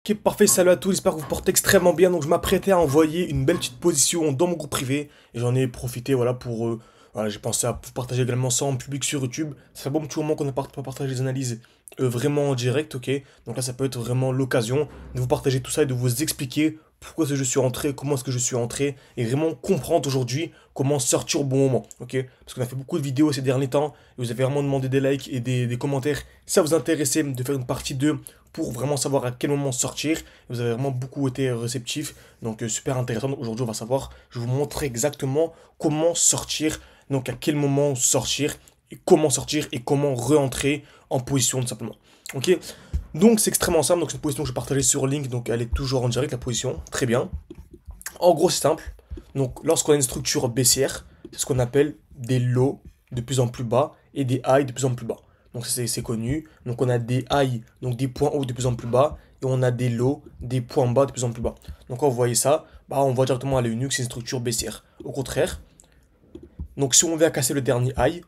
Ok, parfait, salut à tous, j'espère que vous portez extrêmement bien. Donc je m'apprêtais à envoyer une belle petite position dans mon groupe privé et j'en ai profité voilà pour voilà, j'ai pensé à vous partager également ça en public sur YouTube. Ça fait bon petit moment qu'on n'a pas partagé les analyses vraiment en direct, ok. Donc là ça peut être vraiment l'occasion de vous partager tout ça et de vous expliquer pourquoi est-ce que je suis entré, comment est-ce que je suis entré et vraiment comprendre aujourd'hui comment sortir au bon moment, ok. Parce qu'on a fait beaucoup de vidéos ces derniers temps et vous avez vraiment demandé des likes et des commentaires. Si ça vous intéressait de faire une partie 2 pour vraiment savoir à quel moment sortir. Vous avez vraiment beaucoup été réceptifs, donc super intéressant. Donc aujourd'hui, on va savoir, je vais vous montrer exactement comment sortir, donc à quel moment sortir, et comment re-entrer en position tout simplement. Ok, donc c'est extrêmement simple. Donc cette position que je partageais sur Link, donc elle est toujours en direct la position, très bien. En gros, c'est simple. Donc lorsqu'on a une structure baissière, c'est ce qu'on appelle des lows de plus en plus bas et des highs de plus en plus bas. Donc c'est connu. Donc on a des highs, donc des points hauts de plus en plus bas, et on a des lows, des points bas de plus en plus bas. Donc quand vous voyez ça, bah, on voit directement à l'œil nu que c'est une structure baissière. Au contraire, donc si on vient casser le dernier high,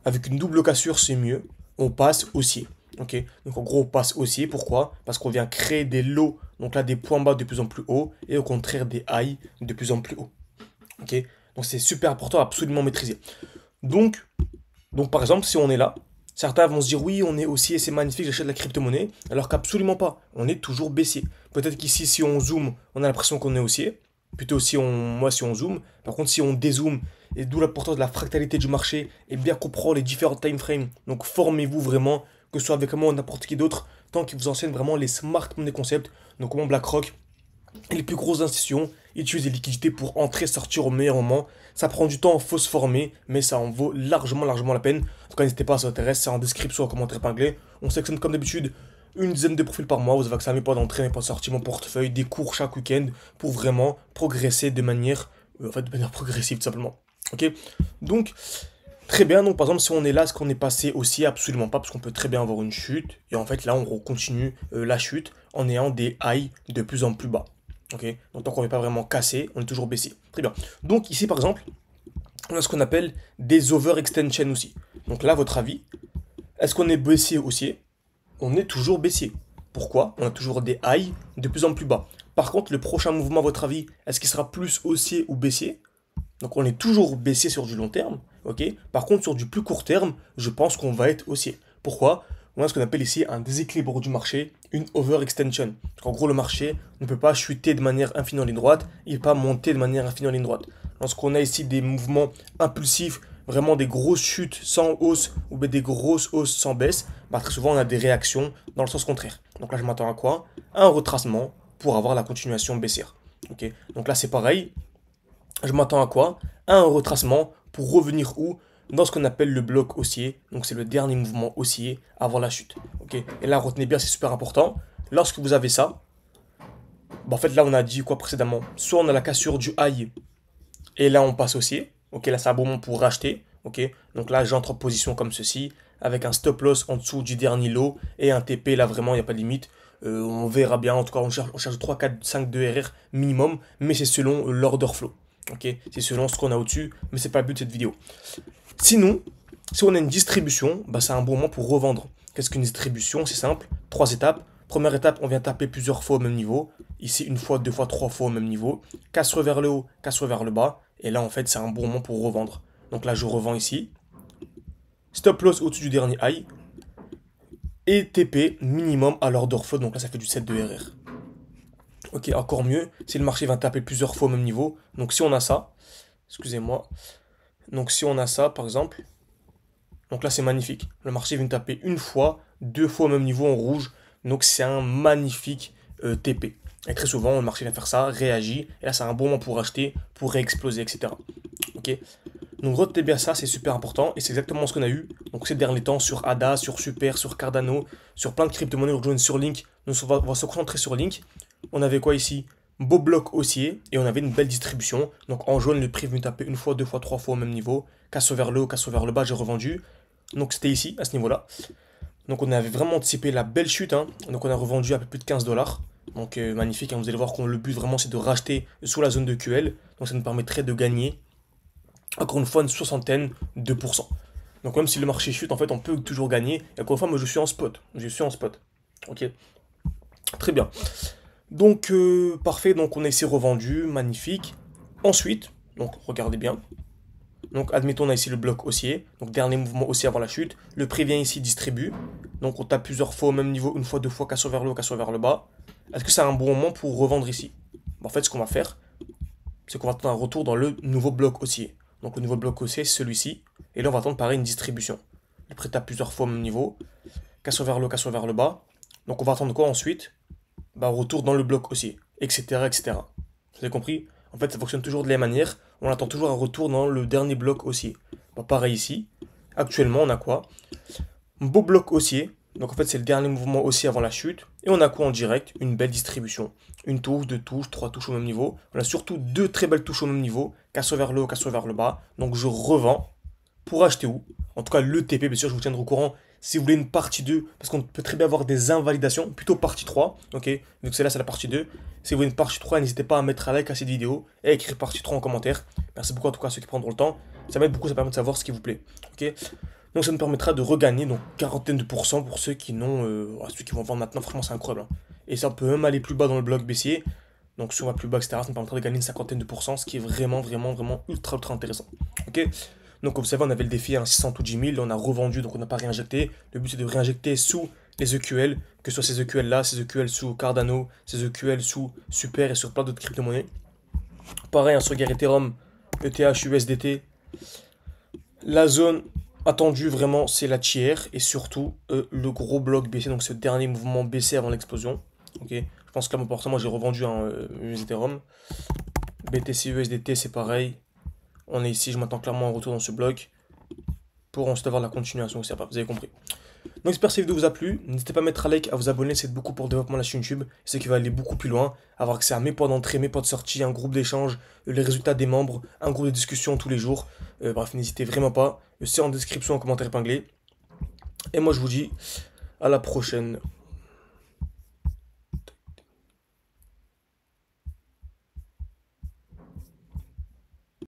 avec une double cassure, c'est mieux. On passe haussier. Ok, donc en gros, on passe haussier. Pourquoi? Parce qu'on vient créer des lows, donc là des points bas de plus en plus hauts, et au contraire des highs de plus en plus hauts. Ok, donc c'est super important à absolument maîtriser. Donc, donc par exemple, si on est là, certains vont se dire oui, on est haussier, c'est magnifique, j'achète de la crypto-monnaie, alors qu'absolument pas. On est toujours baissier. Peut-être qu'ici, si on zoome, on a l'impression qu'on est haussier. Plutôt si si on zoome. Par contre, si on dézoome, et d'où l'importance de la fractalité du marché, et bien comprendre les différents time frames. Donc formez-vous vraiment, que ce soit avec moi ou n'importe qui d'autre, tant qu'il vous enseigne vraiment les smart money concepts, donc comment BlackRock et les plus grosses institutions utilisent les liquidités pour entrer et sortir au meilleur moment. Ça prend du temps, il faut se former, mais ça en vaut largement la peine. En tout cas, n'hésitez pas, si ça vous intéresse, c'est en description, en commentaire épinglé. On sélectionne comme d'habitude une dizaine de profils par mois. Vous avez accès à mes points d'entrée, mes points de sortie, mon portefeuille, des cours chaque week-end pour vraiment progresser de manière, de manière progressive tout simplement. Ok. Donc, très bien. Donc, par exemple, si on est là, est-ce qu'on est passé aussi? Absolument pas, parce qu'on peut très bien avoir une chute. Et en fait, là, on continue la chute en ayant des highs de plus en plus bas. Ok, donc tant qu'on n'est pas vraiment cassé, on est toujours baissier. Très bien. Donc ici par exemple, on a ce qu'on appelle des overextension aussi. Donc là, votre avis, est-ce qu'on est baissier ou haussier? On est toujours baissier. Pourquoi? On a toujours des highs de plus en plus bas. Par contre, le prochain mouvement, à votre avis, est-ce qu'il sera plus haussier ou baissier? Donc on est toujours baissier sur du long terme, ok. Par contre, sur du plus court terme, je pense qu'on va être haussier. Pourquoi? On a ce qu'on appelle ici un déséquilibre du marché, une overextension. En gros, le marché ne peut pas chuter de manière infinie en ligne droite, il ne peut pas monter de manière infinie en ligne droite. Lorsqu'on a ici des mouvements impulsifs, vraiment des grosses chutes sans hausse ou des grosses hausses sans baisse, bah très souvent on a des réactions dans le sens contraire. Donc là, je m'attends à quoi? À un retracement pour avoir la continuation baissière. Ok. Donc là, c'est pareil. Je m'attends à quoi? À un retracement pour revenir où? Dans ce qu'on appelle le bloc haussier. Donc c'est le dernier mouvement haussier avant la chute. Ok. Et là, retenez bien, c'est super important. Lorsque vous avez ça, bah en fait là on a dit quoi précédemment? Soit on a la cassure du high et là on passe haussier. Ok, là c'est un bon moment pour racheter. Ok. Donc là j'entre en position comme ceci avec un stop loss en dessous du dernier lot et un TP là vraiment il n'y a pas de limite. On verra bien. En tout cas on cherche 3, 4, 5 de RR minimum, mais c'est selon l'order flow. Ok, c'est selon ce qu'on a au-dessus, mais c'est pas le but de cette vidéo. Sinon, si on a une distribution, bah c'est un bon moment pour revendre. Qu'est-ce qu'une distribution? C'est simple, 3 étapes. Première étape, on vient taper plusieurs fois au même niveau. Ici, une fois, deux fois, trois fois au même niveau. Casse vers le haut, casse vers le bas. Et là, en fait, c'est un bon moment pour revendre. Donc là, je revends ici. Stop loss au-dessus du dernier high. Et TP minimum à l'order flow. Donc là, ça fait du 7 de RR. Ok, encore mieux, si le marché va taper plusieurs fois au même niveau. Donc si on a ça, excusez-moi. Donc si on a ça, par exemple, donc là c'est magnifique. Le marché vient taper une fois, deux fois au même niveau en rouge. Donc c'est un magnifique TP. Et très souvent, le marché vient faire ça, réagit. Et là, c'est un bon moment pour acheter, pour réexploser, etc. Ok. Donc retenez bien ça, c'est super important. Et c'est exactement ce qu'on a eu. Donc ces derniers temps sur ADA, sur Super, sur Cardano, sur plein de crypto-monnaies, rejoindre sur Link. Donc on va se concentrer sur Link. On avait quoi ici? Beau bloc haussier et on avait une belle distribution. Donc en jaune, le prix est venu taper une fois, deux fois, trois fois au même niveau. Casse vers le haut, casse vers le bas, j'ai revendu. Donc c'était ici, à ce niveau-là. Donc on avait vraiment anticipé la belle chute. Hein. Donc on a revendu à peu plus de 15 dollars. Donc magnifique, hein. Vous allez voir que le but vraiment c'est de racheter sous la zone de QL. Donc ça nous permettrait de gagner, encore une fois, une soixantaine de pourcents. Donc même si le marché chute, en fait on peut toujours gagner. Et encore une fois, moi je suis en spot. Je suis en spot. Ok. Très bien. Donc, parfait. Donc, on a ici revendu. Magnifique. Ensuite, donc, regardez bien. Donc, admettons, on a ici le bloc haussier. Donc, dernier mouvement haussier avant la chute. Le prix vient ici, distribue. Donc, on tape plusieurs fois au même niveau. Une fois, deux fois, cassure vers le haut, cassure vers le bas. Est-ce que c'est un bon moment pour revendre ici? En fait, ce qu'on va faire, c'est qu'on va attendre un retour dans le nouveau bloc haussier. Donc, le nouveau bloc haussier, c'est celui-ci. Et là, on va attendre pareil une distribution. Le prix tape plusieurs fois au même niveau. Cassure vers le haut, cassure vers le bas. Donc, on va attendre quoi ensuite? Bah, retour dans le bloc haussier, etc., etc. Vous avez compris? En fait, ça fonctionne toujours de la même manière. On attend toujours un retour dans le dernier bloc haussier. Bah, pareil ici. Actuellement, on a quoi? Un beau bloc haussier. Donc, en fait, c'est le dernier mouvement haussier avant la chute. Et on a quoi en direct? Une belle distribution. Une touche, deux touches, trois touches au même niveau. On a surtout deux très belles touches au même niveau. Cassure vers le haut, cassure vers le bas. Donc, je revends. Pour acheter où? En tout cas, le TP, bien sûr, je vous tiendrai au courant si vous voulez une partie 2, parce qu'on peut très bien avoir des invalidations, plutôt partie 3, ok? Donc c'est là, c'est la partie 2. Si vous voulez une partie 3, n'hésitez pas à mettre un like à cette vidéo et à écrire partie 3 en commentaire. Merci beaucoup en tout cas à ceux qui prendront le temps. Ça m'aide beaucoup, ça permet de savoir ce qui vous plaît, ok? Donc ça me permettra de regagner donc quarantaine de pourcents pour ceux qui n'ont, ceux qui vont vendre maintenant, franchement c'est incroyable, hein. Et ça peut même aller plus bas dans le bloc baissier. Donc si on va plus bas, etc., ça me permettra de gagner une cinquantaine de pourcents, ce qui est vraiment, vraiment, vraiment ultra, ultra intéressant, ok? Donc comme vous savez, on avait le défi à 600 ou 10 000, là on a revendu, donc on n'a pas réinjecté. Le but c'est de réinjecter sous les EQL, que ce soit ces EQL là, ces EQL sous Cardano, ces EQL sous Super et sur plein d'autres crypto-monnaies. Pareil, hein, sur Gary Ethereum, ETH, USDT. La zone attendue vraiment c'est la tiers et surtout le gros bloc baissier, donc ce dernier mouvement baissier avant l'explosion. Ok, je pense que là pour ça moi j'ai revendu un Ethereum. BTC USDT c'est pareil. On est ici, je m'attends clairement à un retour dans ce bloc pour ensuite avoir la continuation, vous avez compris. Donc j'espère que cette vidéo vous a plu, n'hésitez pas à mettre un like, à vous abonner, c'est beaucoup pour le développement de la chaîne YouTube, c'est qui va aller beaucoup plus loin, avoir accès à mes points d'entrée, mes points de sortie, un groupe d'échange, les résultats des membres, un groupe de discussion tous les jours, bref n'hésitez vraiment pas, c'est en description, en commentaire épinglé, et moi je vous dis à la prochaine.